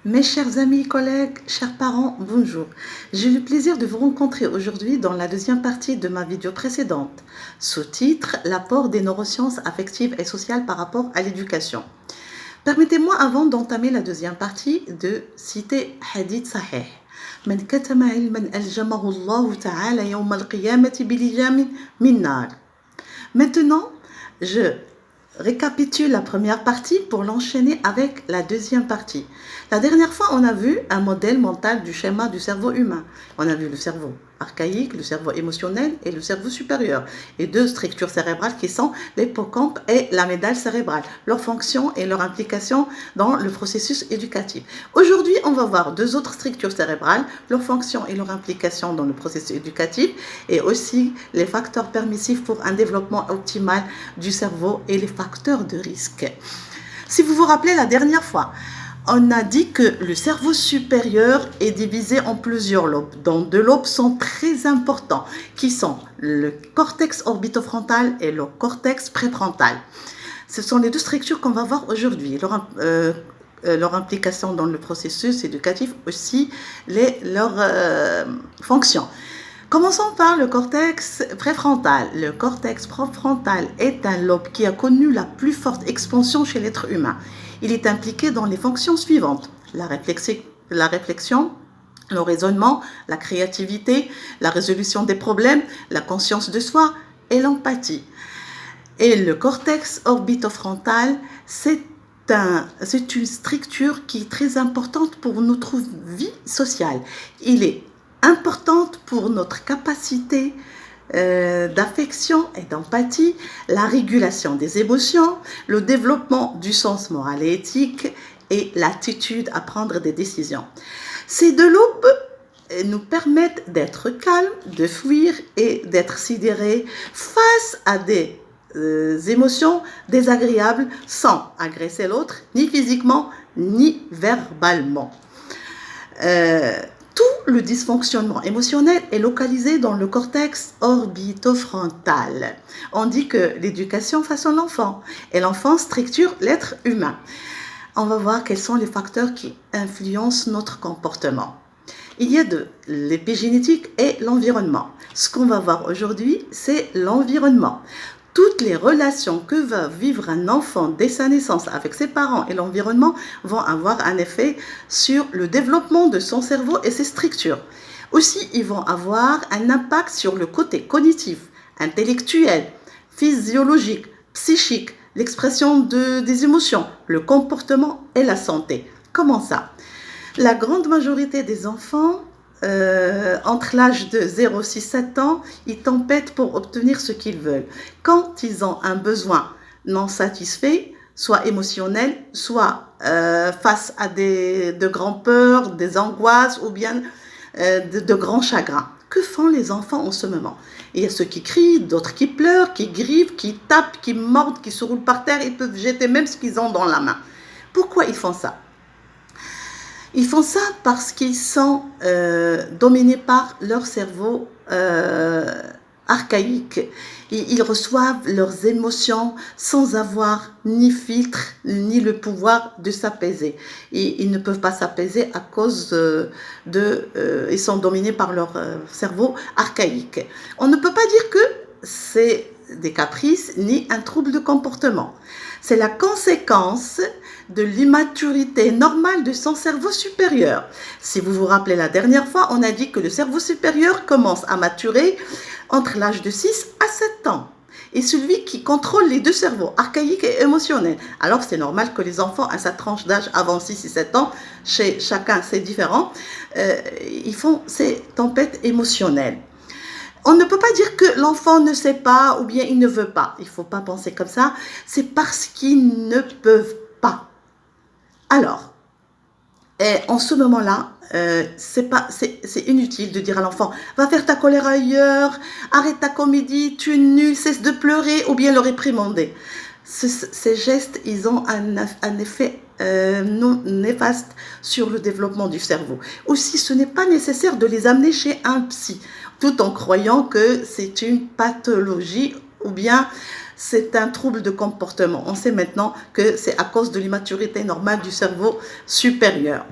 Mes chers amis, collègues, chers parents, bonjour. J'ai le plaisir de vous rencontrer aujourd'hui dans la deuxième partie de ma vidéo précédente, sous-titre L'apport des neurosciences affectives et sociales par rapport à l'éducation. Permettez-moi, avant d'entamer la deuxième partie, de citer Hadith Sahih. من كتم علما ألجمه الله تعالى يوم القيامة بلجام من نار. Maintenant, je récapitule la première partie pour l'enchaîner avec la deuxième partie. La dernière fois, on a vu un modèle mental du schéma du cerveau humain. On a vu le cerveau archaïque, le cerveau émotionnel et le cerveau supérieur. Et deux structures cérébrales qui sont l'hippocampe et la médaille cérébrale, leur fonction et leur implication dans le processus éducatif. Aujourd'hui, on va voir deux autres structures cérébrales, leur fonction et leur implication dans le processus éducatif et aussi les facteurs permissifs pour un développement optimal du cerveau et les facteurs de risque. Si vous vous rappelez la dernière fois, on a dit que le cerveau supérieur est divisé en plusieurs lobes, dont deux lobes sont très importants, qui sont le cortex orbitofrontal et le cortex préfrontal. Ce sont les deux structures qu'on va voir aujourd'hui. Leur implication dans le processus éducatif, aussi leur fonction. Commençons par le cortex préfrontal. Le cortex préfrontal est un lobe qui a connu la plus forte expansion chez l'être humain. Il est impliqué dans les fonctions suivantes: la réflexion, le raisonnement, la créativité, la résolution des problèmes, la conscience de soi et l'empathie. Et le cortex orbitofrontal, c'est une structure qui est très importante pour notre vie sociale. Il est importante pour notre capacité d'affection et d'empathie, la régulation des émotions, le développement du sens moral et éthique et l'attitude à prendre des décisions. Ces deux lobes nous permettent d'être calmes, de fuir et d'être sidérés face à des émotions désagréables sans agresser l'autre, ni physiquement, ni verbalement. Tout le dysfonctionnement émotionnel est localisé dans le cortex orbitofrontal. On dit que l'éducation façonne l'enfant et l'enfant structure l'être humain. On va voir quels sont les facteurs qui influencent notre comportement. Il y a l'épigénétique et l'environnement. Ce qu'on va voir aujourd'hui, c'est l'environnement. Toutes les relations que va vivre un enfant dès sa naissance avec ses parents et l'environnement vont avoir un effet sur le développement de son cerveau et ses structures. Aussi, ils vont avoir un impact sur le côté cognitif, intellectuel, physiologique, psychique, l'expression des émotions, le comportement et la santé. Comment ça? La grande majorité des enfants entre l'âge de 0,6-7 ans, ils tempêtent pour obtenir ce qu'ils veulent. Quand ils ont un besoin non satisfait, soit émotionnel, soit face à de grandes peurs, des angoisses ou bien de grands chagrins. Que font les enfants en ce moment? Il y a ceux qui crient, d'autres qui pleurent, qui griffent, qui tapent, qui mordent, qui se roulent par terre, ils peuvent jeter même ce qu'ils ont dans la main. Pourquoi ils font ça? Ils font ça parce qu'ils sont dominés par leur cerveau archaïque. Ils reçoivent leurs émotions sans avoir ni filtre, ni le pouvoir de s'apaiser. Ils ne peuvent pas s'apaiser à cause ils sont dominés par leur cerveau archaïque. On ne peut pas dire que c'est des caprices ni un trouble de comportement. C'est la conséquence de l'immaturité normale de son cerveau supérieur. Si vous vous rappelez la dernière fois, on a dit que le cerveau supérieur commence à maturer entre l'âge de 6 à 7 ans. Et celui qui contrôle les deux cerveaux, archaïque et émotionnel. Alors c'est normal que les enfants à cette tranche d'âge avant 6 et 7 ans, chez chacun c'est différent, ils font ces tempêtes émotionnelles. On ne peut pas dire que l'enfant ne sait pas ou bien il ne veut pas. Il ne faut pas penser comme ça. C'est parce qu'ils ne peuvent pas. Alors, en ce moment-là, c'est inutile de dire à l'enfant « Va faire ta colère ailleurs, arrête ta comédie, tu es nul, cesse de pleurer » ou bien le réprimander. Ces gestes, ils ont un effet non néfaste sur le développement du cerveau. Aussi, ce n'est pas nécessaire de les amener chez un psy, tout en croyant que c'est une pathologie ou bien c'est un trouble de comportement. On sait maintenant que c'est à cause de l'immaturité normale du cerveau supérieur.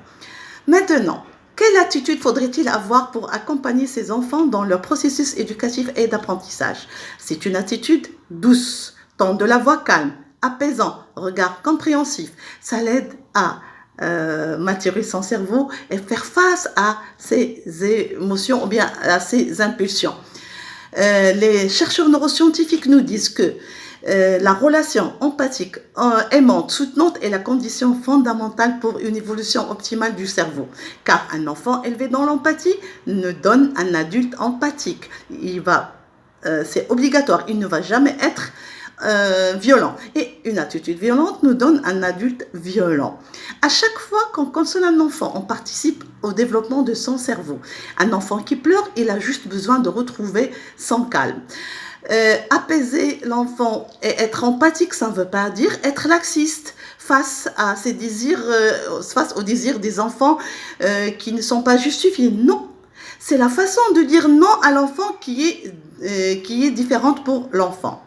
Maintenant, quelle attitude faudrait-il avoir pour accompagner ces enfants dans leur processus éducatif et d'apprentissage? C'est une attitude douce, ton de la voix calme, apaisant, regard compréhensif. Ça l'aide à maturer son cerveau et faire face à ses émotions ou bien à ses impulsions. Les chercheurs neuroscientifiques nous disent que la relation empathique, aimante, soutenante est la condition fondamentale pour une évolution optimale du cerveau. Car un enfant élevé dans l'empathie ne donne un adulte empathique. C'est obligatoire, il ne va jamais être violent. Et une attitude violente nous donne un adulte violent. À chaque fois qu'on console un enfant, on participe au développement de son cerveau. Un enfant qui pleure, il a juste besoin de retrouver son calme. Apaiser l'enfant et être empathique, ça ne veut pas dire être laxiste face à ses désirs, face aux désirs des enfants qui ne sont pas justifiés. Non, c'est la façon de dire non à l'enfant qui est différente pour l'enfant.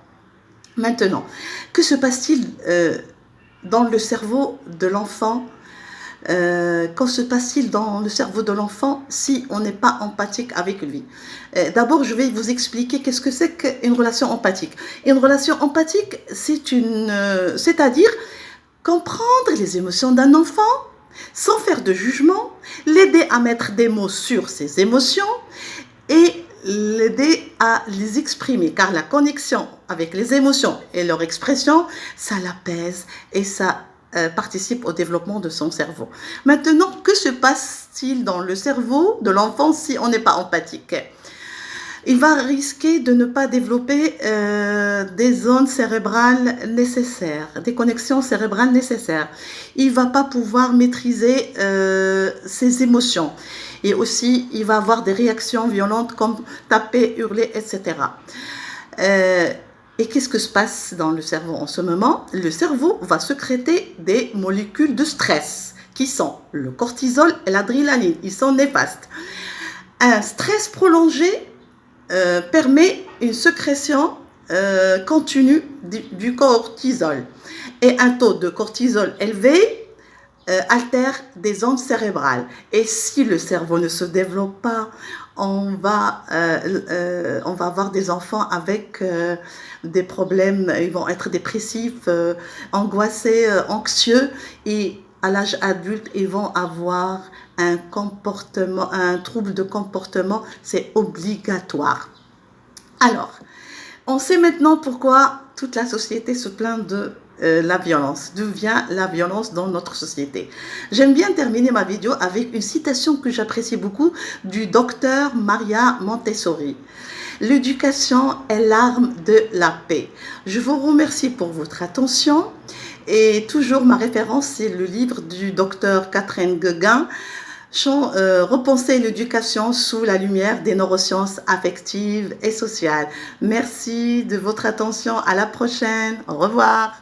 Maintenant, que se passe-t-il dans le cerveau de l'enfant? Qu'en se passe-t-il dans le cerveau de l'enfant si on n'est pas empathique avec lui? D'abord, je vais vous expliquer qu'est-ce que c'est qu'une relation empathique. Une relation empathique, c'est-à-dire comprendre les émotions d'un enfant sans faire de jugement, l'aider à mettre des mots sur ses émotions et l'aider à les exprimer, car la connexion avec les émotions et leur expression, ça l'apaise et ça participe au développement de son cerveau. Maintenant, que se passe-t-il dans le cerveau de l'enfant si on n'est pas empathique? Il va risquer de ne pas développer des zones cérébrales nécessaires, des connexions cérébrales nécessaires. Il ne va pas pouvoir maîtriser ses émotions. Et aussi, il va avoir des réactions violentes comme taper, hurler, etc. Et qu'est-ce que se passe dans le cerveau en ce moment? Le cerveau va sécréter des molécules de stress qui sont le cortisol et l'adrénaline. Ils sont néfastes. Un stress prolongé permet une sécrétion continue du cortisol. Et un taux de cortisol élevé altère des ondes cérébrales. Et si le cerveau ne se développe pas, on va avoir des enfants avec des problèmes, ils vont être dépressifs, angoissés, anxieux, et à l'âge adulte, ils vont avoir un trouble de comportement, c'est obligatoire. Alors, on sait maintenant pourquoi toute la société se plaint de la violence. D'où vient la violence dans notre société? J'aime bien terminer ma vidéo avec une citation que j'apprécie beaucoup du docteur Maria Montessori. L'éducation est l'arme de la paix. Je vous remercie pour votre attention et toujours ma référence, c'est le livre du docteur Catherine Gueguin, Repenser l'éducation sous la lumière des neurosciences affectives et sociales. Merci de votre attention. À la prochaine. Au revoir.